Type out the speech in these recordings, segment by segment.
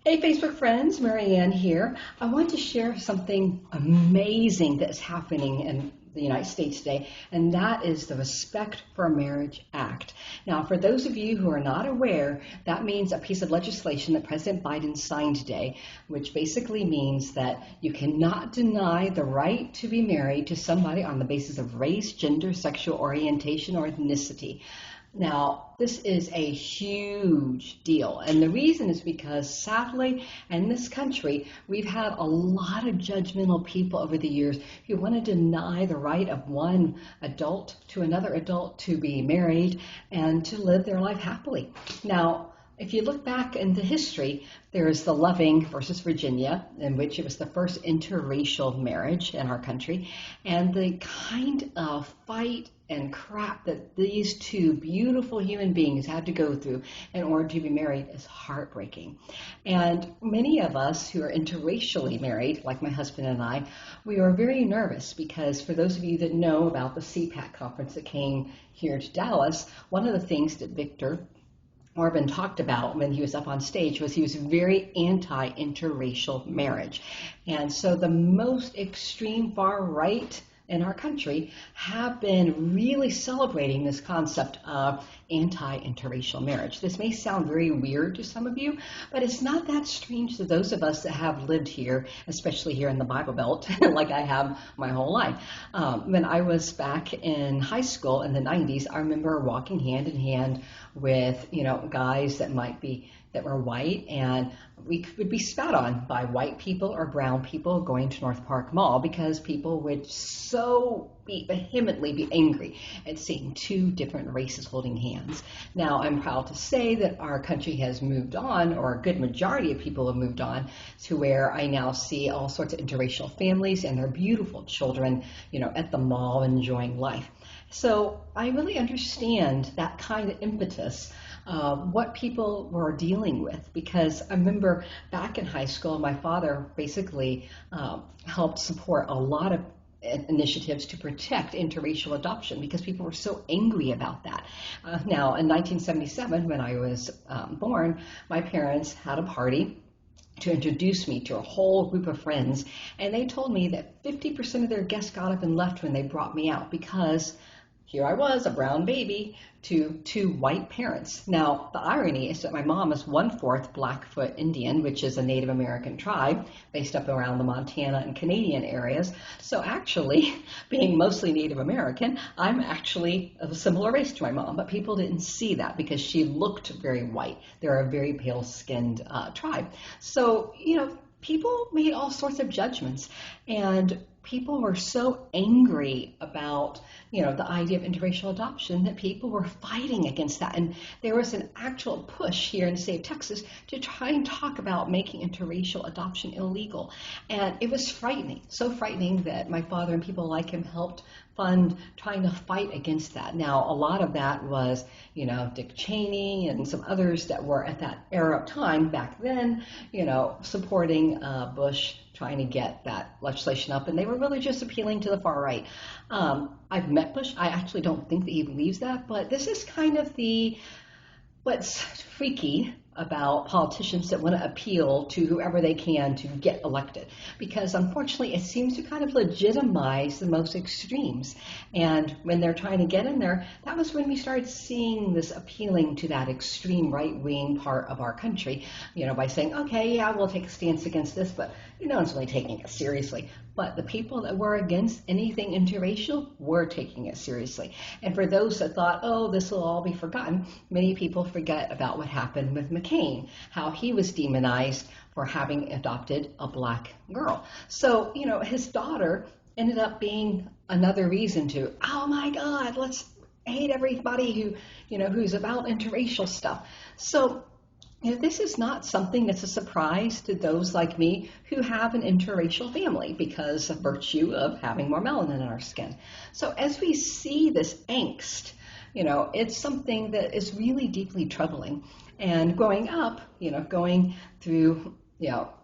Hey Facebook friends, Marianne here. I want to share something amazing that's happening in the United States today, and that is the Respect for Marriage Act. Now, for those of you who are not aware, that means a piece of legislation that President Biden signed today, which basically means that you cannot deny the right to be married to somebody on the basis of race, gender, sexual orientation, or ethnicity. Now, this is a huge deal, and the reason is because sadly in this country we've had a lot of judgmental people over the years who want to deny the right of one adult to another adult to be married and to live their life happily. Now, if you look back into history, there's the Loving versus Virginia, in which it was the first interracial marriage in our country, and the kind of fight and crap that these two beautiful human beings had to go through in order to be married is heartbreaking. And many of us who are interracially married, like my husband and I, we are very nervous because for those of you that know about the CPAC conference that came here to Dallas, one of the things that Victor Orban talked about when he was up on stage was he was very anti-interracial marriage. And so the most extreme far right in our country have been really celebrating this concept of anti-interracial marriage. This may sound very weird to some of you, but it's not that strange to those of us that have lived here, especially here in the Bible Belt, like I have my whole life. When I was back in high school in the 90s, I remember walking hand in hand with, guys that were white, and we would be spat on by white people or brown people going to North Park Mall because people would so vehemently be angry at seeing two different races holding hands. Now, I'm proud to say that our country has moved on, or a good majority of people have moved on, to where I now see all sorts of interracial families and their beautiful children, at the mall enjoying life. So I really understand that kind of impetus, what people were dealing with, because I remember back in high school, my father basically helped support a lot of initiatives to protect interracial adoption because people were so angry about that. Now, in 1977, when I was born, my parents had a party to introduce me to a whole group of friends, and they told me that 50% of their guests got up and left when they brought me out because here I was, a brown baby, to two white parents. Now, the irony is that my mom is 1/4 Blackfoot Indian, which is a Native American tribe based up around the Montana and Canadian areas. So actually, being mostly Native American, I'm actually of a similar race to my mom, but people didn't see that because she looked very white. They're a very pale-skinned tribe. So, people made all sorts of judgments, and people were so angry about, the idea of interracial adoption that people were fighting against that. And there was an actual push here in the state of Texas to try and talk about making interracial adoption illegal. And it was frightening, so frightening that my father and people like him helped fund trying to fight against that. Now, a lot of that was, Dick Cheney and some others that were at that era of time back then, supporting Bush trying to get that legislation up, and they were really just appealing to the far right. I've met Bush. I actually don't think that he believes that, but this is kind of what's freaky about politicians that want to appeal to whoever they can to get elected, because unfortunately it seems to kind of legitimize the most extremes. And when they're trying to get in there, that was when we started seeing this appealing to that extreme right-wing part of our country, by saying, okay, yeah, we'll take a stance against this, but no one's really taking it seriously. But the people that were against anything interracial were taking it seriously. And for those that thought, oh, this will all be forgotten, many people forget about what happened with McCain, how he was demonized for having adopted a black girl. So, his daughter ended up being another reason to, oh my God, let's hate everybody who's about interracial stuff. So, this is not something that's a surprise to those like me who have an interracial family because of virtue of having more melanin in our skin. So as we see this angst, it's something that is really deeply troubling. And growing up, going through,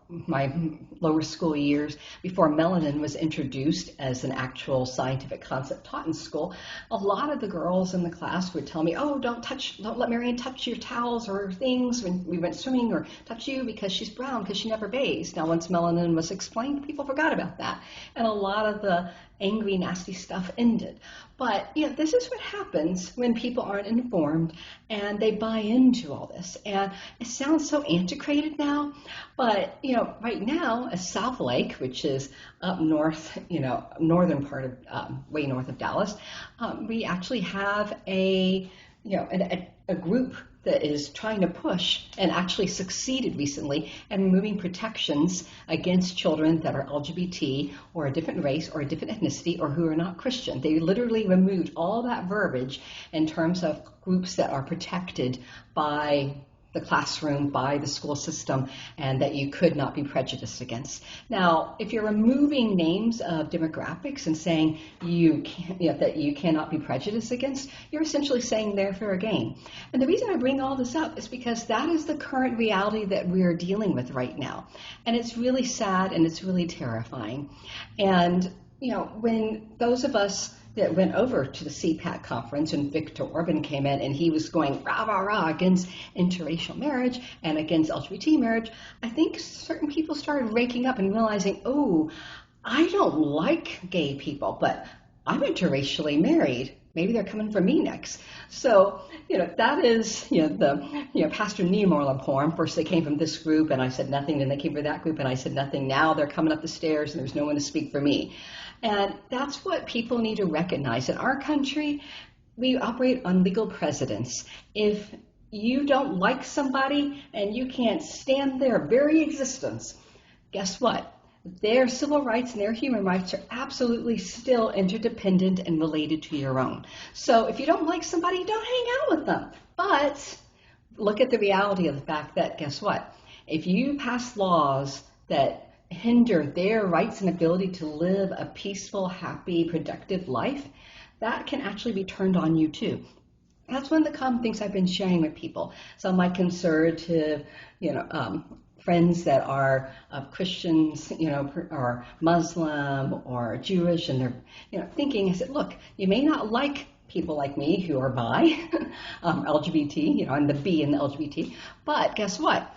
my lower school years, before melanin was introduced as an actual scientific concept taught in school, a lot of the girls in the class would tell me, oh, don't let Marianne touch your towels or things when we went swimming, or touch you because she's brown because she never bathes. Now, once melanin was explained, people forgot about that. And a lot of the angry, nasty stuff ended. But this is what happens when people aren't informed and they buy into all this. And it sounds so antiquated now, but right now, South Lake, which is up north, northern part of way north of Dallas, we actually have a group that is trying to push and actually succeeded recently in removing protections against children that are LGBT or a different race or a different ethnicity or who are not Christian. They literally removed all that verbiage in terms of groups that are protected by the classroom, by the school system, and that you could not be prejudiced against. Now, if you're removing names of demographics and saying that you cannot be prejudiced against, you're essentially saying they're fair game. And the reason I bring all this up is because that is the current reality that we're dealing with right now. And it's really sad and it's really terrifying. And, when those of us that went over to the CPAC conference and Victor Orban came in and he was going rah, rah, rah against interracial marriage and against LGBT marriage, I think certain people started waking up and realizing, oh, I don't like gay people, but I'm interracially married. Maybe they're coming for me next. So, that is, the Pastor Nehemiah poem. First they came from this group and I said nothing, then they came for that group and I said nothing. Now they're coming up the stairs and there's no one to speak for me. And that's what people need to recognize. In our country, we operate on legal precedents. If you don't like somebody and you can't stand their very existence, guess what? Their civil rights and their human rights are absolutely still interdependent and related to your own. So if you don't like somebody, don't hang out with them. But look at the reality of the fact that, guess what? If you pass laws that hinder their rights and ability to live a peaceful, happy, productive life, that can actually be turned on you too. That's one of the common things I've been sharing with people. Some of my conservative, friends that are Christians, or Muslim or Jewish, and they're, thinking, I said, look, you may not like people like me who are bi, LGBT, I'm the B in the LGBT, but guess what?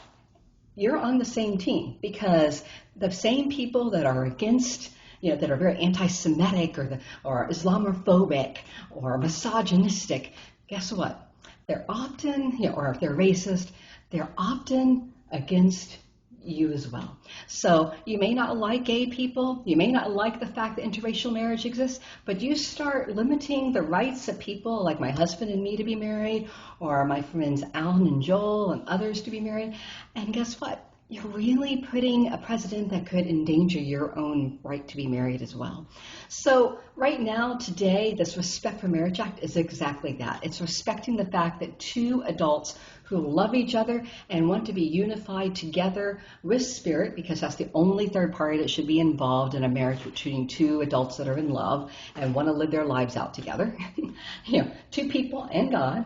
You're on the same team, because the same people that are against, that are very anti-Semitic or Islamophobic or misogynistic, guess what? They're often, or if they're racist, they're often against you as well. So you may not like gay people, you may not like the fact that interracial marriage exists, but you start limiting the rights of people like my husband and me to be married, or my friends Alan and Joel and others to be married, and guess what? You're really putting a precedent that could endanger your own right to be married as well. So right now, today, this Respect for Marriage Act is exactly that. It's respecting the fact that two adults who love each other and want to be unified together with spirit, because that's the only third party that should be involved in a marriage between two adults that are in love and want to live their lives out together, two people and God,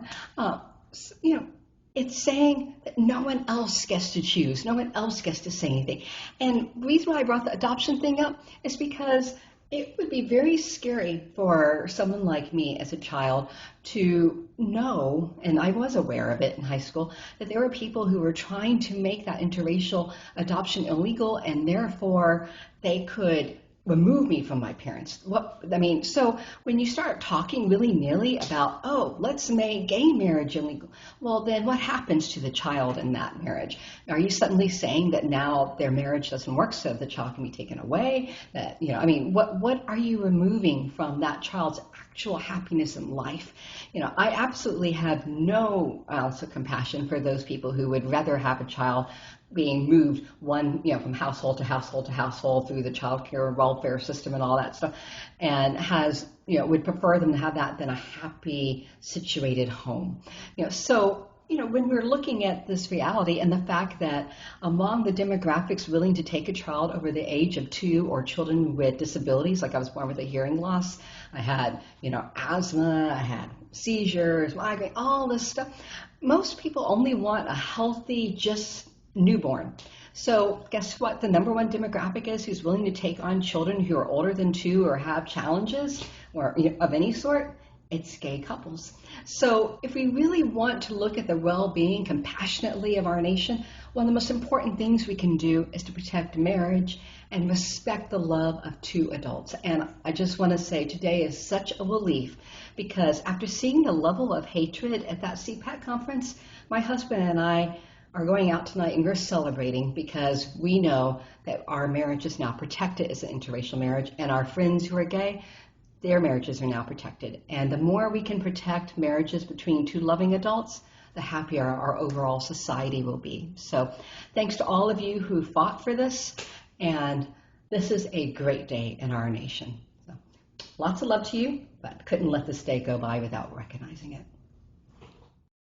it's saying that no one else gets to choose. No one else gets to say anything. And the reason why I brought the adoption thing up is because it would be very scary for someone like me as a child to know, and I was aware of it in high school, that there were people who were trying to make that interracial adoption illegal, and therefore they could remove me from my parents. So when you start talking willy-nilly about, oh, let's make gay marriage illegal, well, then what happens to the child in that marriage? Are you suddenly saying that now their marriage doesn't work, so the child can be taken away? What are you removing from that child's actual happiness in life? I absolutely have no ounce of compassion for those people who would rather have a child being moved from household to household to household through the child care welfare system and all that stuff, and would prefer them to have that than a happy situated home. When we're looking at this reality and the fact that among the demographics willing to take a child over the age of 2 or children with disabilities, like I was born with a hearing loss, I had, asthma, I had seizures, migraine, all this stuff. Most people only want a healthy, just newborn. So guess what the number one demographic is who's willing to take on children who are older than 2 or have challenges or of any sort? It's gay couples. So if we really want to look at the well-being compassionately of our nation, one of the most important things we can do is to protect marriage and respect the love of 2 adults. And I just want to say today is such a relief because after seeing the level of hatred at that CPAC conference, my husband and I are going out tonight and we're celebrating because we know that our marriage is now protected as an interracial marriage, and our friends who are gay, their marriages are now protected. And the more we can protect marriages between 2 loving adults, the happier our overall society will be. So thanks to all of you who fought for this, and this is a great day in our nation. So lots of love to you, but couldn't let this day go by without recognizing it.